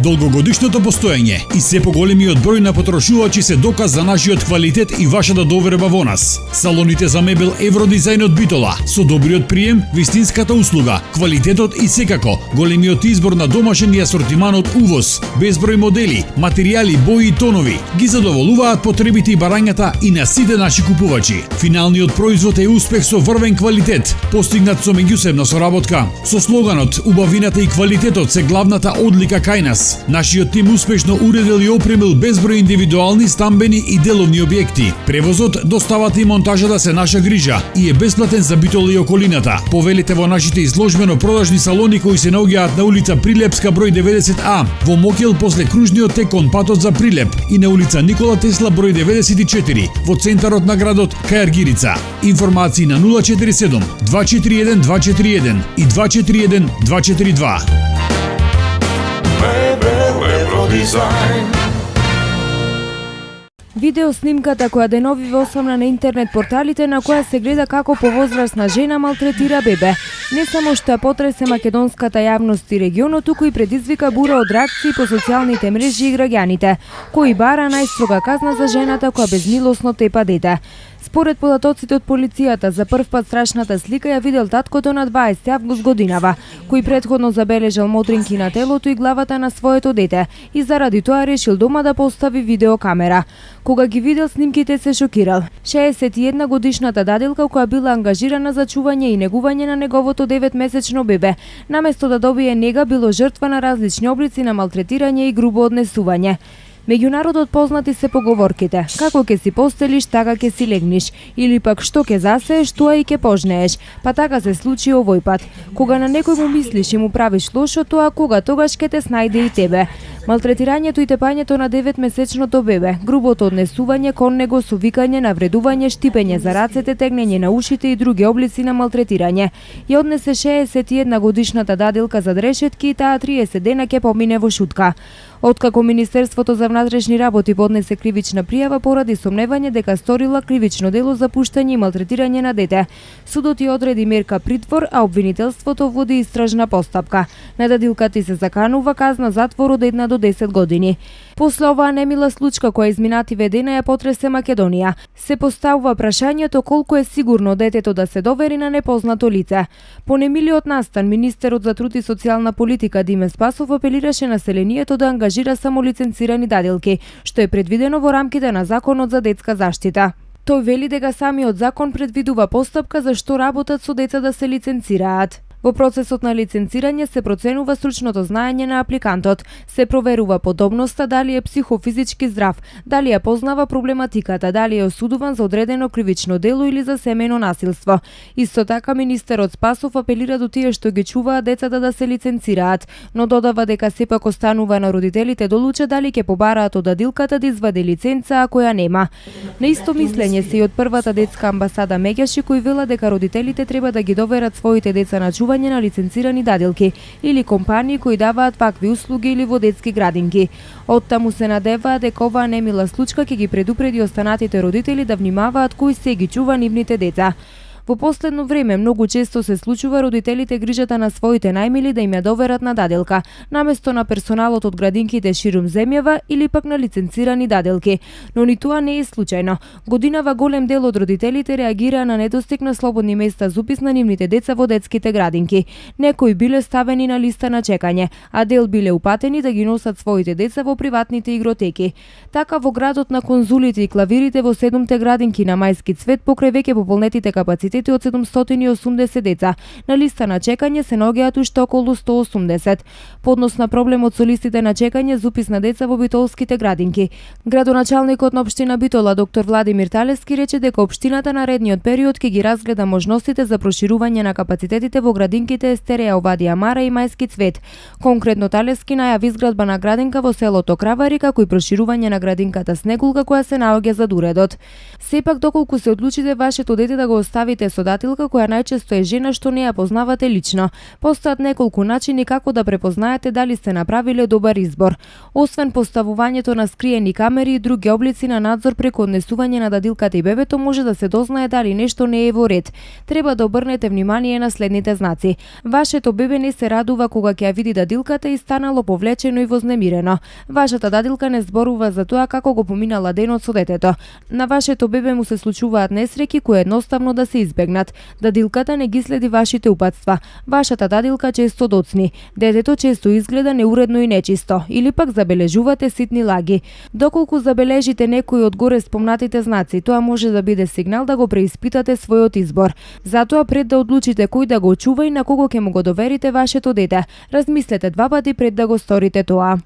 Долгогодишното постоење и се поголемиот број на потрошувачи се доказ за нашиот квалитет и вашата доверба во нас. Салоните за мебел Евродизајн од Битола со добриот прием, вистинската услуга, квалитетот и секако големиот избор на домашен и асортиман од увоз, безброј модели, материјали, бои и тонови ги задоволуваат потребите и барањата и на сите наши купувачи. Финалниот производ е успех со врвен квалитет, постигнат со меѓусебна соработка. Со слоганот "Убавината и квалитетот се главната одлика кај нас", нашиот тим успешно уредил и опремил безброј индивидуални стамбени и деловни објекти. Превозот, доставата и монтажата се наша грижа и е бесплатен за Битола и околината. Повелете во нашите изложбено-продажни салони кои се наоѓаат на улица Прилепска број 90А, во Мокел после кружниот тек кон патот за Прилеп и на улица Никола Тесла број 94 во центарот на градот кај Аргирица. Информации на 047 241 241 и 241 242. Видео снимката која денови во осамна на интернет порталите на која се гледа како повозрасна жена малтретира бебе. Не само што ја потресе македонската јавност и регионот, туку и предизвика бура од реакции по социјалните мрежи и граѓаните, кои бара најстрога казна за жената која безмилосно тепа дете. Според податоците од полицијата, за прв пат страшната слика ја видел таткото на 20 август годинава, кој претходно забележал мотринки на телото и главата на своето дете и заради тоа решил дома да постави видеокамера. Кога ги видел снимките се шокирал. 61 годишната дадилка која била ангажирана за чување и негување на неговото 9-месечно бебе, наместо да добие нега, било жртва на различни облици на малтретирање и грубо однесување. Меѓу народот познати се поговорките: како ќе си постелиш, така ќе си легниш, или пак што ќе засееш, тоа и ќе пожнееш. Па така се случи овој пат. Кога на некој му мислиш и му правиш лошо, тоа тогаш ќе те снајде и тебе. Малтретирањето и тепањето на 9-месечното бебе, грубото однесување кон него со викање, навредување, штипење за рацете, тегнење на ушите и други облици на малтретирање. Ја однесе 61 годишната дадилка за решетки и таа 30 дена ќе помине во шутка. Откако Министерството за внатрешни работи поднесе кривична пријава поради сомневање дека сторила кривично дело за пуштање и малтретирање на дете, судот ја одреди мерка притвор, а обвинителството води истражна постапка. На дадилката се заканува казна затвор од 1 до 10 години. После оваа немила случка која изминативе дена ја потресе Македонија, се поставува прашањето колку е сигурно детето да се довери на непознато лице. По немилиот настан, министерот за труд и социјална политика Диме Спасов апелираше населението да ангажира само лиценцирани дадилки, што е предвидено во рамките на Законот за детска заштита. Тој вели дека самиот закон предвидува постапка за што работат со деца да се лиценцираат. Во процесот на лиценцирање се проценува стручното знаење на апликантот, се проверува подобноста, дали е психофизички здрав, дали ја познава проблематиката, дали е осудуван за одредено кривично дело или за семејно насилство. Исто така министерот Спасов апелира до тие што ги чуваат децата да се лиценцираат, но додава дека сепак останува на родителите да одлучат дали ќе побараат од дадилката да извади лиценца ако ја нема. На исто мислење се и од првата детска амбасада Меѓаши, кои вела дека родителите треба да ги доверат своите деца на чување на лиценцирани дадилки или компании кои даваат вакви услуги или во детски градинки. Оттаму се надеваат дека оваа немила случка ќе ги предупреди останатите родители да внимаваат кои се ги чува нивните деца. Во последно време многу често се случува родителите грижата на своите најмили да им ја доверат на дадилка, наместо на персоналот од градинките ширум земјава или пак на лиценцирани дадилки. Но ни тоа не е случајно. Годинава голем дел од родителите реагираа на недостиг на слободни места за упис на нивните деца во детските градинки. Некои биле ставени на листа на чекање, а дел биле упатени да ги носат своите деца во приватните игротеки. Така во градот на конзулите и клавирите во 7 градинки на Мајски цвет покрај веќе пополнетите капацитети од 780 деца. На листа на чекање се наоѓаат уште околу 180. Поднос на проблемот со листите на чекање за упис на деца во битолските градинки. Градоначалникот на општина Битола доктор Владимир Талески рече дека општината наредниот период ќе ги разгледа можностите за проширување на капацитетите во градинките Естереја, Овадија Мара и Мајски цвет. Конкретно Талески најави изградба на градинка во селото Кравари, како и проширување на градинката Снегулка која се наоѓа зад уредот. Сепак доколку се одлучите вашето дете да го оставите живеете со дадилка која најчесто е жена што не ја познавате лично. Постојат неколку начини како да препознаете дали сте направиле добар избор. Освен поставувањето на скриени камери и други облици на надзор преку однесување на дадилката и бебето, може да се дознае дали нешто не е во ред. Треба да обрнете внимание на следните знаци. Вашето бебе не се радува кога ќе ја види дадилката и станало повлечено и вознемирено. Вашата дадилка не зборува за тоа како го поминала денот со детето. На вашето бебе му се случуваат несреќи кои едноставно да се избегнат. Дадилката не ги следи вашите упатства. Вашата дадилка често доцни. Детето често изгледа неуредно и нечисто, или пак забележувате ситни лаги. Доколку забележите некои од горе спомнатите знаци, тоа може да биде сигнал да го преиспитате својот избор. Затоа пред да одлучите кој да го чува и на кого ќе му го доверите вашето дете, размислете два пати пред да го сторите тоа.